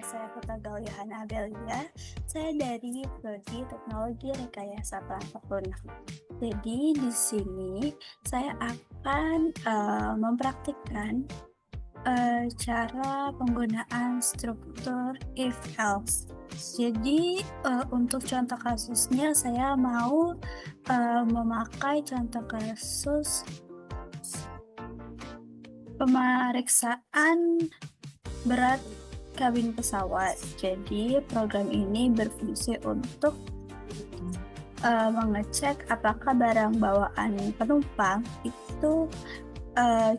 saya Kota Galyahana Abelia. Saya dari Prodi Teknologi Rekayasa Perangkat Lunak. Jadi di sini saya akan mempraktikkan cara penggunaan struktur if else. Jadi untuk contoh kasusnya saya mau memakai contoh kasus pemeriksaan berat kabin pesawat. Jadi program ini berfungsi untuk mengecek apakah barang bawaan penumpang itu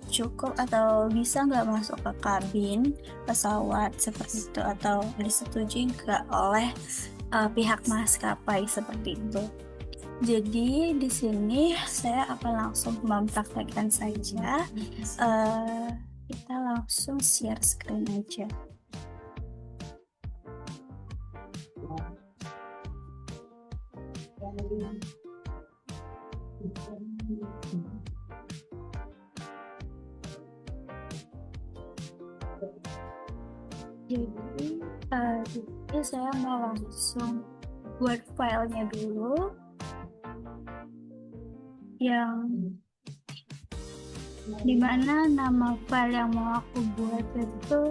cukup atau bisa nggak masuk ke kabin pesawat seperti itu, atau disetujui nggak oleh pihak maskapai seperti itu. Jadi di sini saya akan langsung mempraktekkan saja. Kita langsung share screen aja. Jadi ini saya mau langsung buat filenya dulu, yang dimana nama file yang mau aku buat itu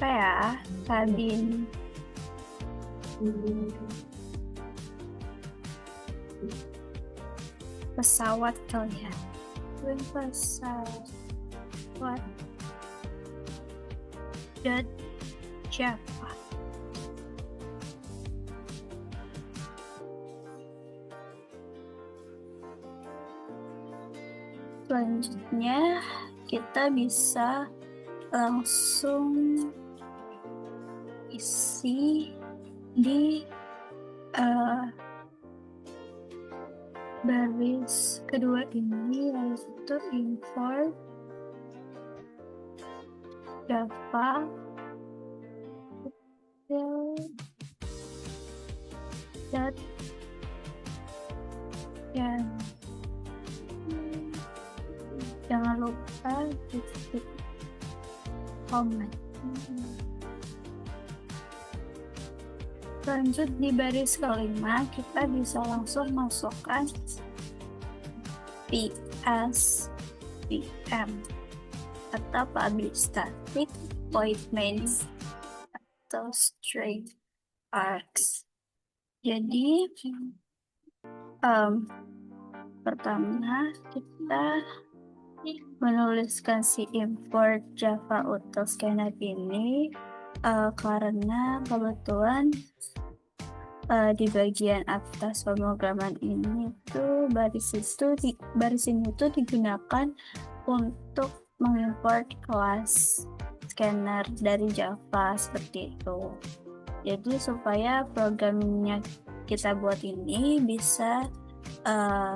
apa ya, kabin pesawat kali ya, pesawat .java. Selanjutnya kita bisa langsung isi di baris kedua ini, yaitu import java dan jangan lupa titik comment. Lanjut di baris kelima, kita bisa langsung masukkan PSVM atau public static void main atau string args. Jadi pertama kita menuliskan si import Java Util Scanner ini karena kebetulan di bagian atas pemrograman ini tuh baris ini tuh digunakan untuk mengimport kelas scanner dari Java seperti itu. Jadi supaya programnya kita buat ini bisa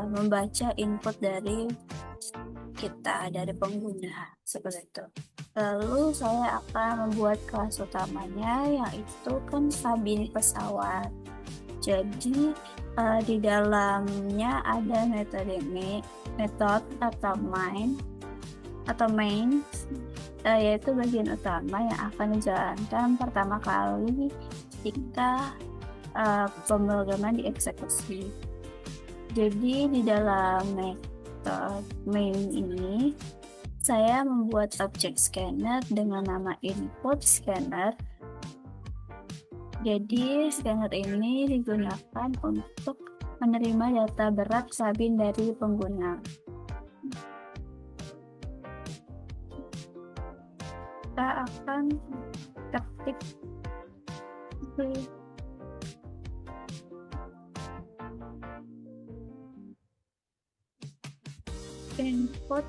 membaca input dari kita, dari pengguna seperti itu. Lalu saya akan membuat kelas utamanya, yaitu kan kabin pesawat. Jadi di dalamnya ada metode atau main yaitu bagian utama yang akan dijalankan pertama kali ketika pemrograman dieksekusi. Jadi di dalam metode main ini saya membuat objek scanner dengan nama input scanner. Jadi scanner ini digunakan untuk menerima data berat kabin dari pengguna. Kita akan ketik input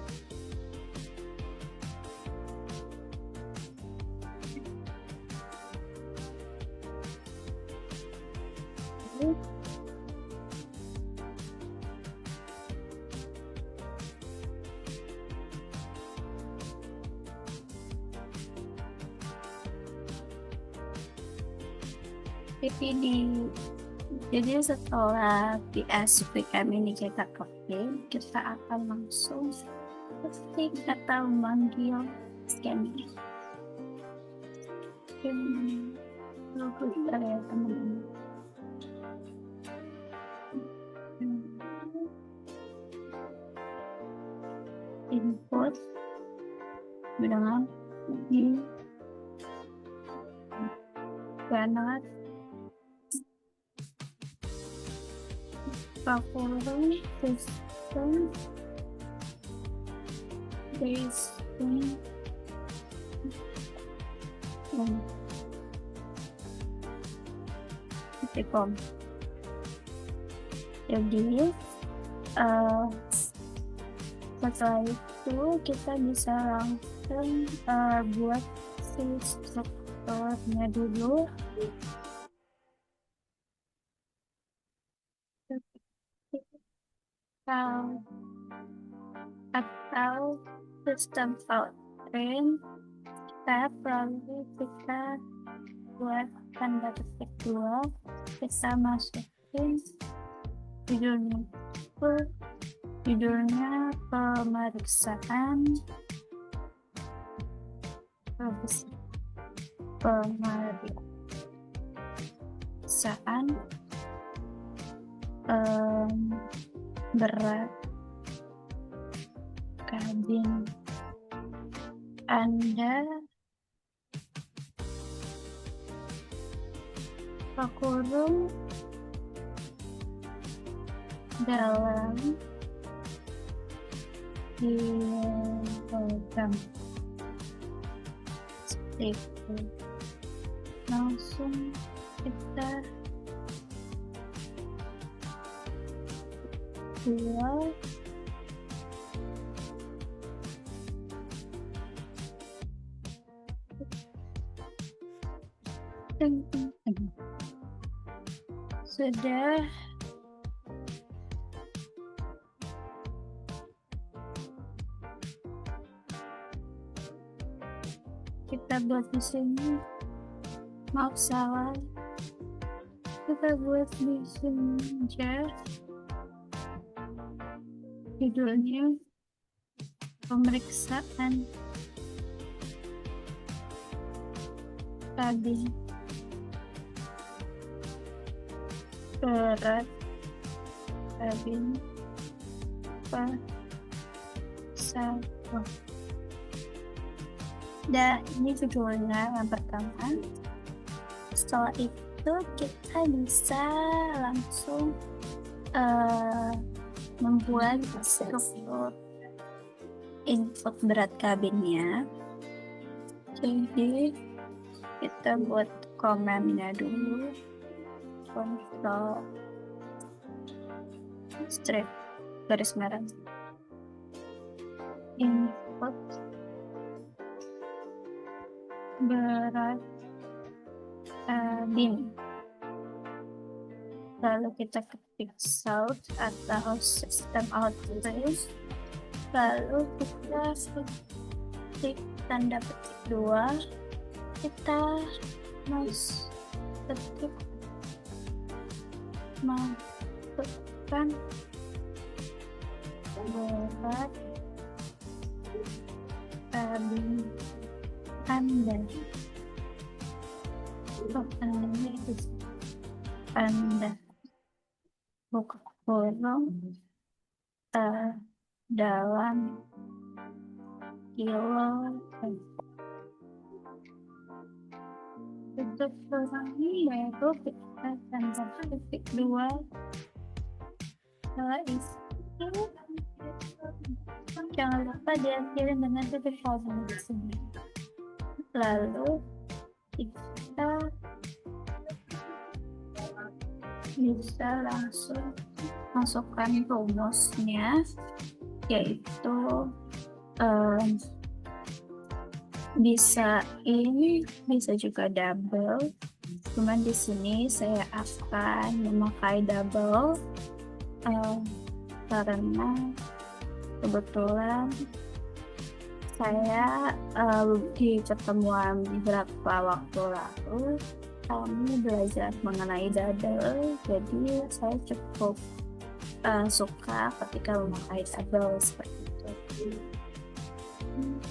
PPD. Jadi setelah PSVM ini kita ketik, kita akan langsung ketik atau memanggil scan ini. Bentar ya teman-teman. Input dengan di banget Pakuran sistem basing Telekom. Jadi setelah itu kita bisa langsung buat si strukturnya dulu. Atau sistem outprint lalu kita buat tanda petik 2, kita masukin judulnya pemeriksaan berat kabin Anda, kurung dalam kilogram. Itu langsung kita buat sudah kita buat di sini. Maaf salah, kita buat di sini aja. Judulnya pemeriksaan kabin berat kabin pesawat. Dan ini judulnya yang pertama. Setelah itu kita bisa langsung membuat struktur input berat kabinnya. Jadi kita buat komennya dulu, Ctrl strip garis merah input berat kabin, lalu kita ketik source atau sistem output, lalu kita ketik tanda petik 2, kita masukkan berat kabin Anda. Anda buka kurung dalam kilogram. Untuk kurangnya yaitu kita tanda petik 2. Setelah itu jangan lupa diakhiri dengan titik koma di sini. Lalu kita bisa langsung masukkan rumusnya, yaitu bisa ini, bisa juga double. Cuman di sini saya akan memakai double karena kebetulan saya di pertemuan beberapa waktu lalu kami belajar mengenai double, jadi saya cukup suka ketika memakai double seperti itu.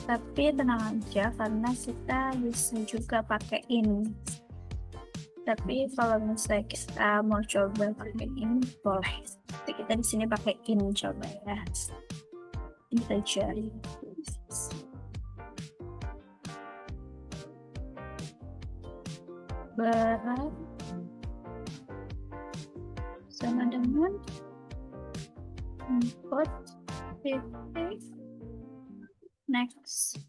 Tapi tenang aja karena kita bisa juga pakai ini. Tapi kalau misalnya kita mau coba pakai ini boleh. Tapi kita di sini pakai ini coba ya. Ini aja. Berat sama dengan input titik next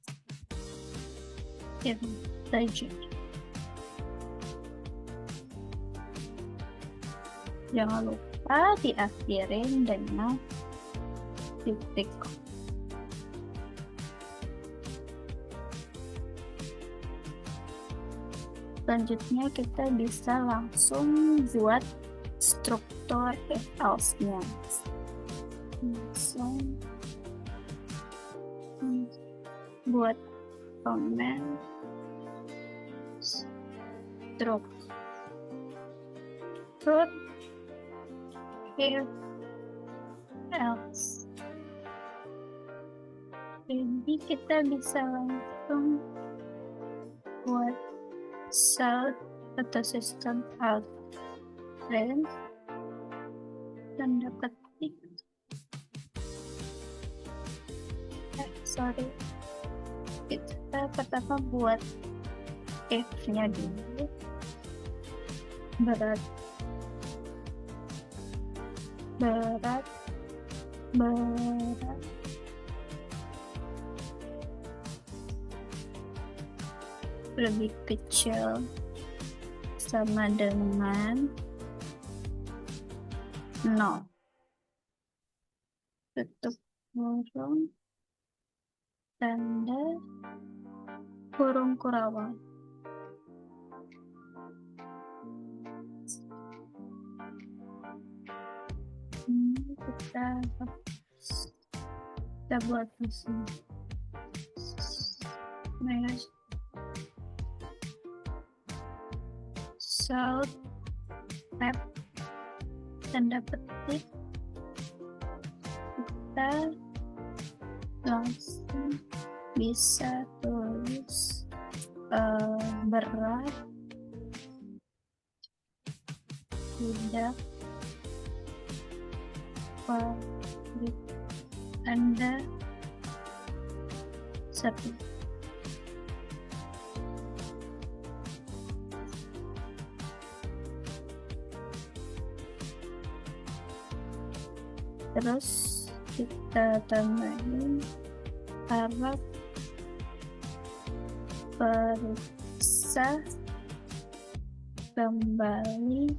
itu saja. Jangan lupa diakhirin dengan titik. Selanjutnya kita bisa langsung buat struktur if else-nya. Langsung buat comment struktur if else. Jadi kita bisa langsung buat cell atau sistem out range tanda petik kita pertama buat if nya dulu berat lebih kecil sama dengan 0. Tutup kurung tanda kurung kurawal. Ini kita buat di sini. South tab tanda petik kita langsung bisa tulis berat tidak Anda sepi. Terus kita tambahin harap periksa kembali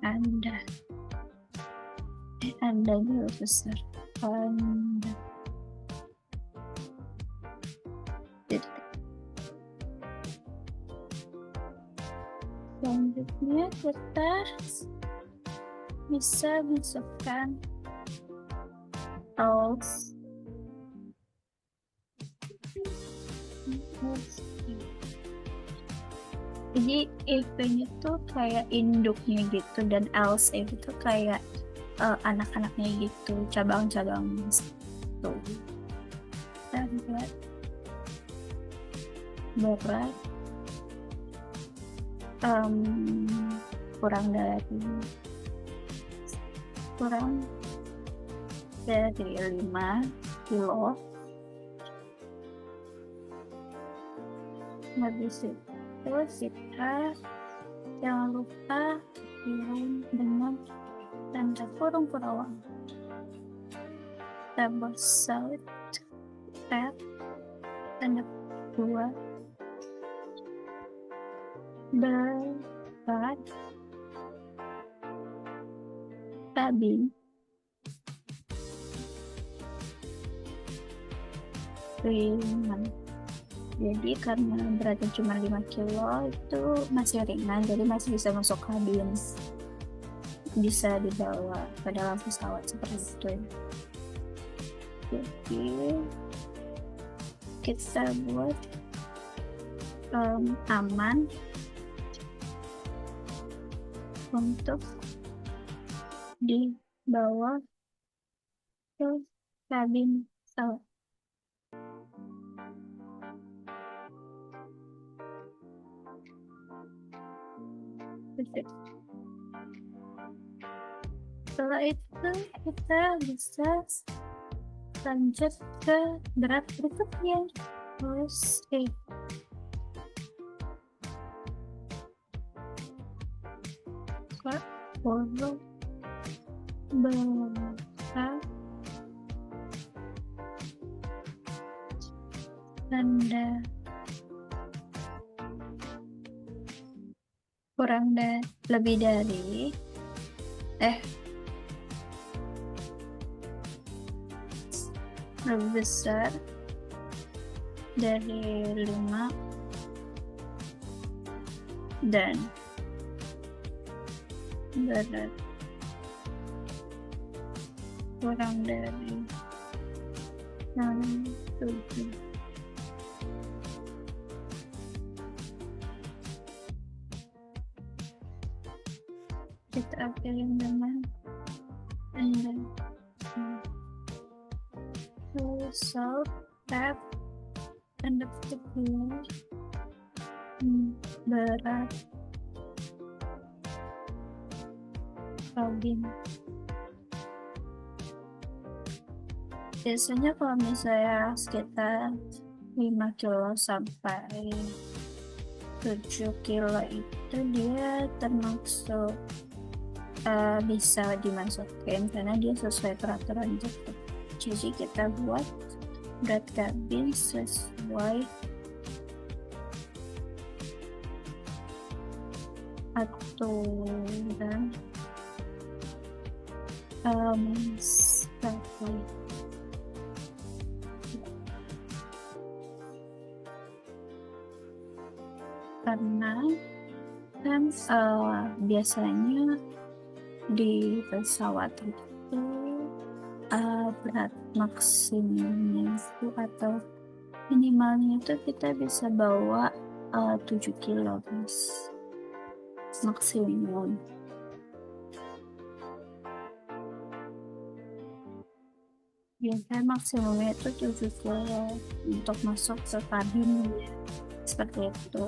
Anda Andanya besar Anda. Selanjutnya kita bisa masukkan else jadi if-nya tuh kayak induknya gitu dan else itu kayak anak-anaknya gitu, cabang-cabang gitu. Dan berat kurang dari 5 kilo. Habis itu kita jangan lupa kirim dengan tanda kurung kurawal. Tabel salt tab tanda 2 berat kabin ringan. Jadi karena beratnya cuma 5 kilo itu masih ringan, jadi masih bisa masuk kabin, bisa dibawa ke dalam pesawat seperti itu. Jadi kita buat aman untuk dibawa ke kabin pesawat. Setelah itu kita bisa lanjut ke berat berikutnya. Terus follow berat tanda kurang lebih dari lebih besar dari 5 dan berat kurang dari 7. Kita akhiri dengan result tab tanda kutip berat kabin. Biasanya kalau misalnya sekitar 5 kilo sampai 7 kilo itu dia termasuk bisa dimasukin karena dia sesuai peraturan jatuh. Jadi kita buat berat kabin sesuai aturan karena kan biasanya di pesawat itu berat maksimumnya itu atau minimalnya itu kita bisa bawa 7 kilo guys, maksimum. Biasanya maksimumnya itu 7 kilo untuk masuk ke kabin, seperti itu.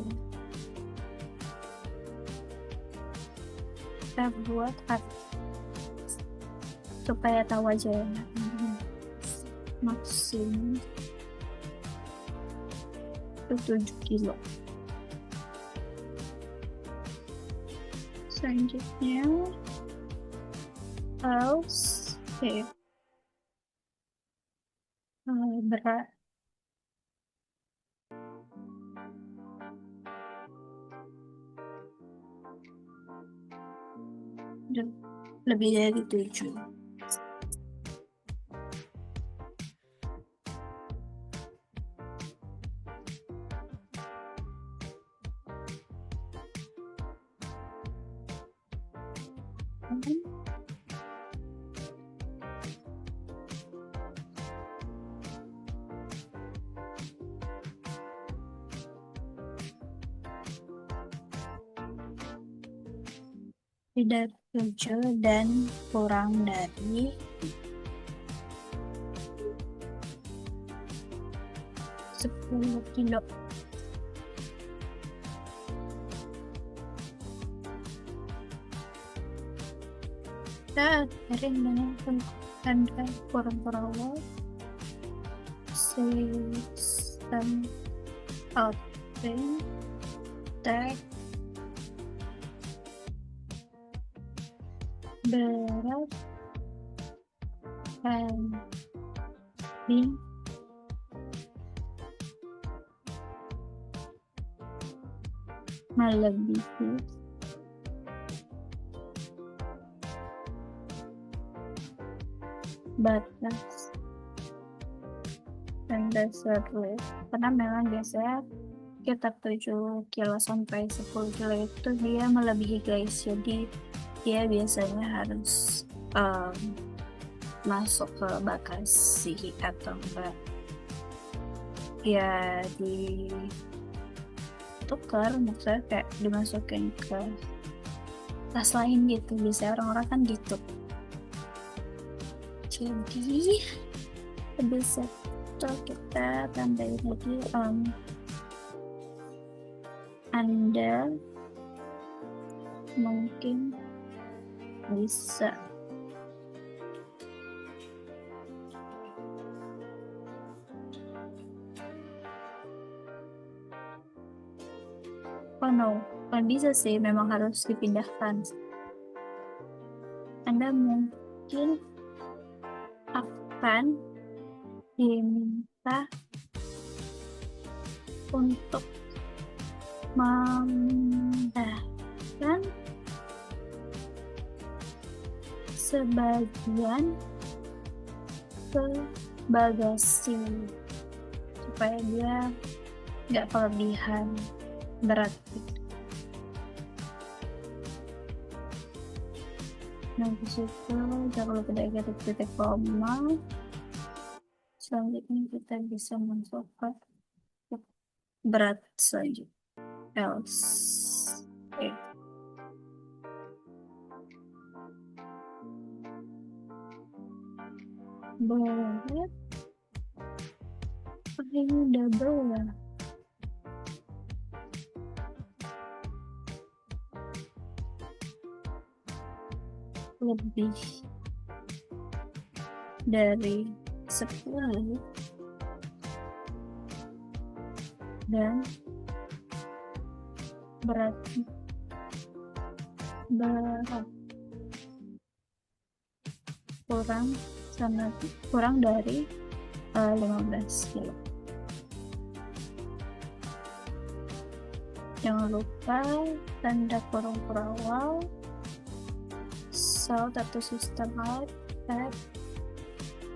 Kita buat supaya tahu aja ya, maksimum itu 7 kilo. Selanjutnya harus berat lebih dari 7. Tidak 7 dan kurang dari 10 kilo. Kita akhiri dengan tanda kurang perawat sistem output tag berat kabin melebihi batas tanda seru, karena memang biasanya sekitar 7 kilo sampai 10 kilo itu dia melebihi guys, jadi dia biasanya harus masuk ke bagasi atau enggak ya ditukar, maksudnya kayak dimasukin ke tas lain gitu, biasanya orang-orang kan gitu. Jadi habis itu kita tambahin lagi Anda mungkin bisa bukan bisa sih, memang harus dipindahkan. Anda mungkin akan diminta untuk memindahkan sebagian ke bagasi supaya dia nggak kelebihan berat gitu. Nah, di situ jangan lupa dari titik koma. Selanjutnya kita bisa masukkan berat selanjutnya. Else. Okay. Berat. Ini double ya. Lebih dari 10 dan berat kurang dari 15 kilo. Jangan lupa tanda kurung awal, salt atau sistem out,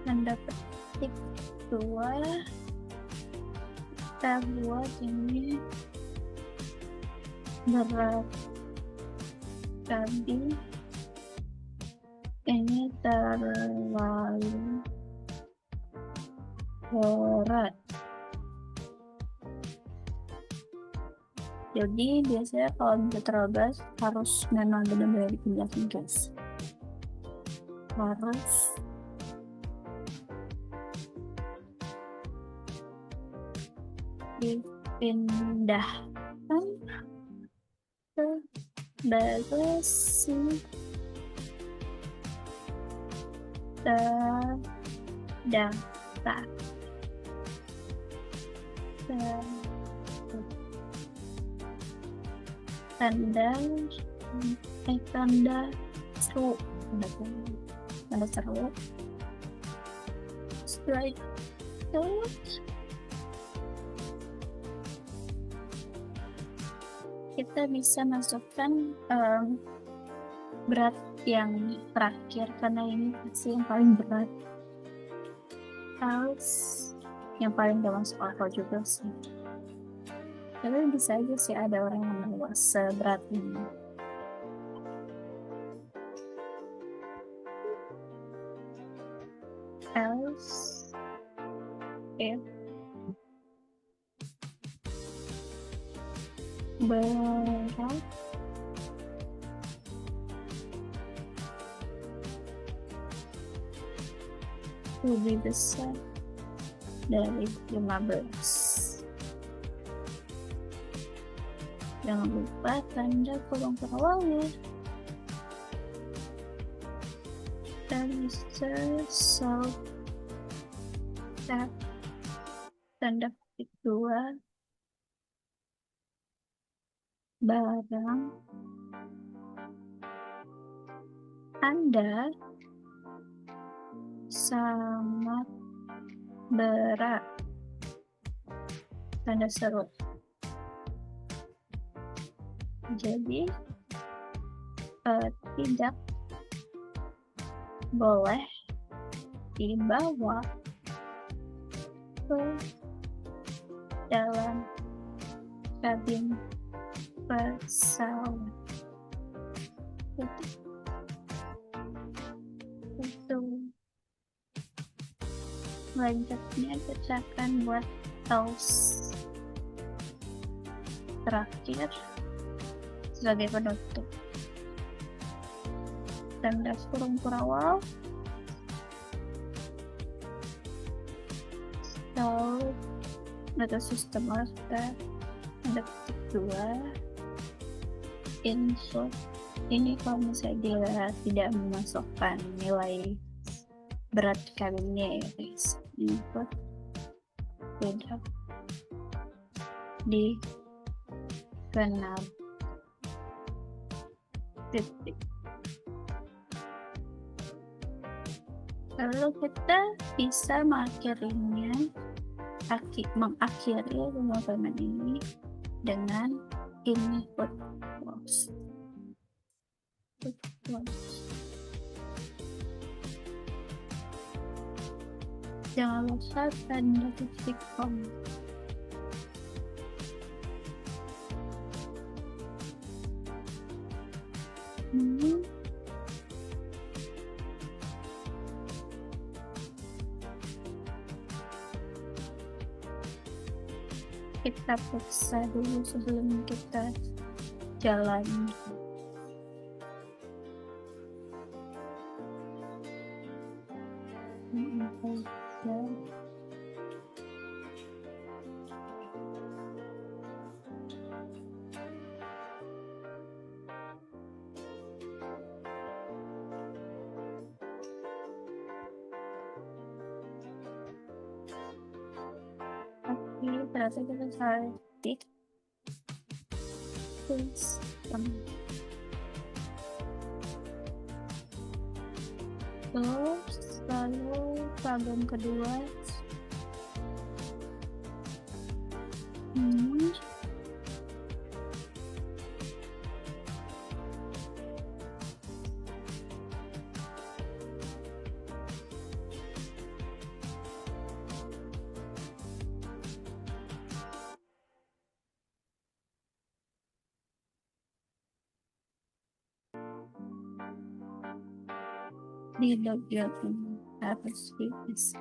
tanda petik 2. Kita buat ini berat tadi ini terlalu berat. Jadi biasanya kalau bisa terlalu berat harus memang benar-benar dipindahkan, guys. Harus dipindahkan ke bagasi terdaftar. Tanda seru. Setelah itu kita bisa masukkan berat yang terakhir karena ini pasti yang paling berat. Terus yang paling gak masuk akal juga sih. Tapi bisa aja sih ada orang yang membawa seberat ini. Else, if berat lebih besar dari 15. Jangan lupa tanda kolom awalnya. Dan bisa tanda petik 2 barang Anda sangat berat, tanda seru. Jadi tidak boleh dibawa ke dalam kabin pesawat. Itu selanjutnya kita akan buat else terakhir sebagai penutup. Tanda kurung awal, atau sistem kita ada ketik 2 input. Ini kalau misalnya dia tidak memasukkan nilai berat kabinnya ya guys, input tidak dikenal titik. Lalu kita bisa mengakhiri pemrograman ini dengan input close. Jangan lupa tanda titik koma. Kita periksa dulu sebelum kita jalan. Terasa kita salah titik. Terus lalu problem kedua di bagian atas tipis.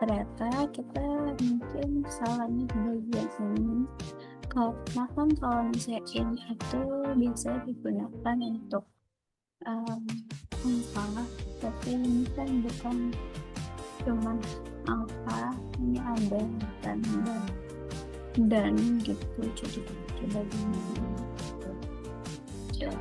Ternyata kita mungkin salahnya di bagian ini. Kalau misalnya ini itu bisa digunakan untuk angka, tapi ini kan bukan cuman angka, ini ada dan gitu. Jadi coba gini ini juga saja.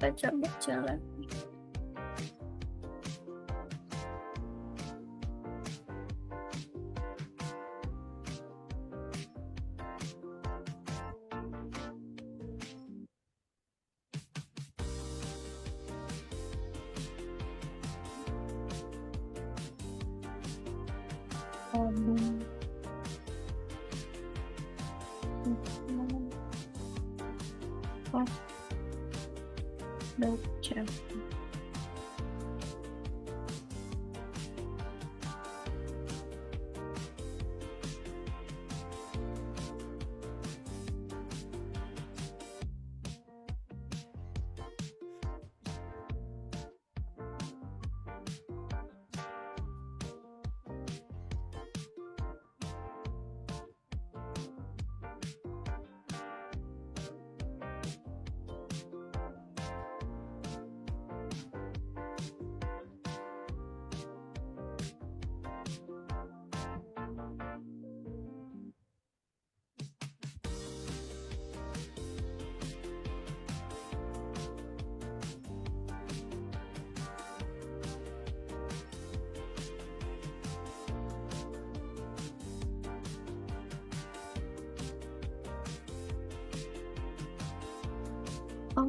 Kita coba jalan. Baca. Oh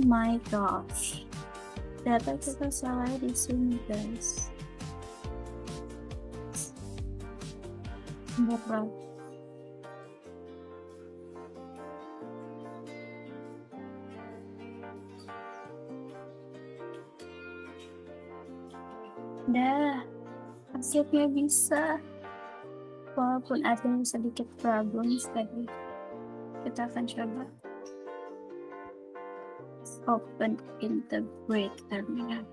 my gosh, data kita salah di sini guys. Berapa? Dah, akhirnya bisa. Walaupun ada sedikit problem tadi, kita akan coba. Open integrate terminal.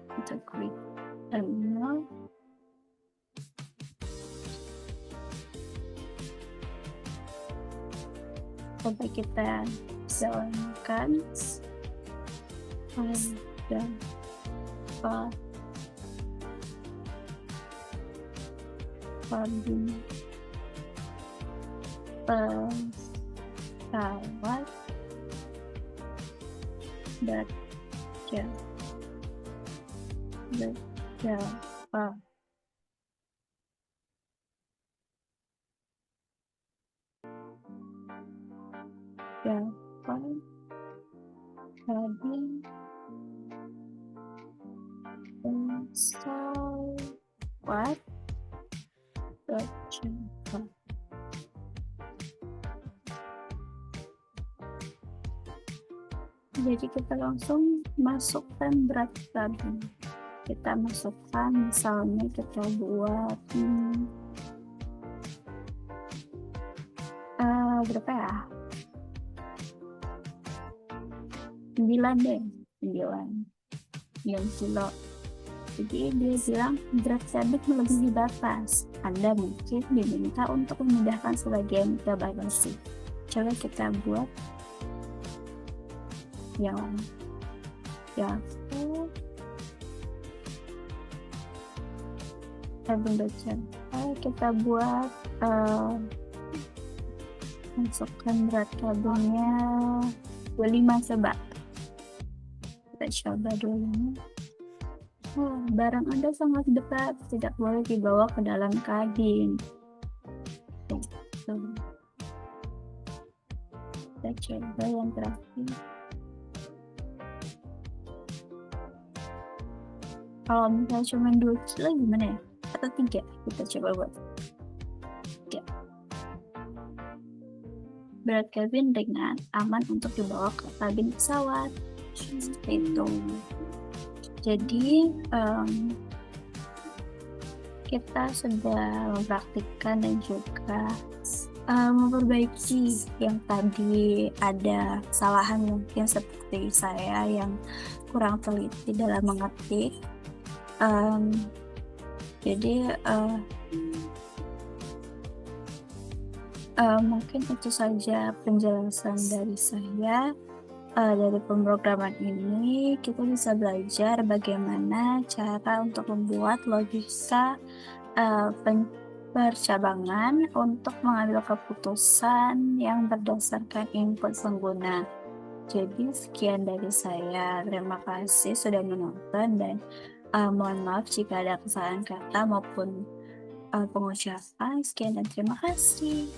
Coba kita jalankan dan pesawat berjapa dapat tadi pesawat berjapa. Jadi kita langsung masukkan berat tadi. Kita masukkan, misalnya kita buat berapa ya? 9 deh, 9 kilo. Jadi dia bilang berat sabit melebihi batas. Anda mungkin diminta untuk memindahkan sebagian ke bagasi. Coba kita buat yang kita buat masukkan berat kabinnya 25 coba. Kita coba dulu. Barang Anda sangat berat, tidak boleh dibawa ke dalam kabin. Kita coba yang terakhir. Kalau misalnya cuma 2 kilo gimana ya? Atau 3? Kita coba buat 3. Berat kabin ringan, aman untuk dibawa ke kabin pesawat. Seperti itu. Jadi kita sudah mempraktikkan dan juga memperbaiki yang tadi ada kesalahan mungkin seperti saya yang kurang teliti dalam mengetik. Jadi mungkin itu saja penjelasan dari saya. Dari pemrograman ini kita bisa belajar bagaimana cara untuk membuat logika percabangan untuk mengambil keputusan yang berdasarkan input pengguna. Jadi sekian dari saya. Terima kasih sudah menonton dan mohon maaf jika ada kesalahan kata maupun pengucapan. Sekian dan terima kasih.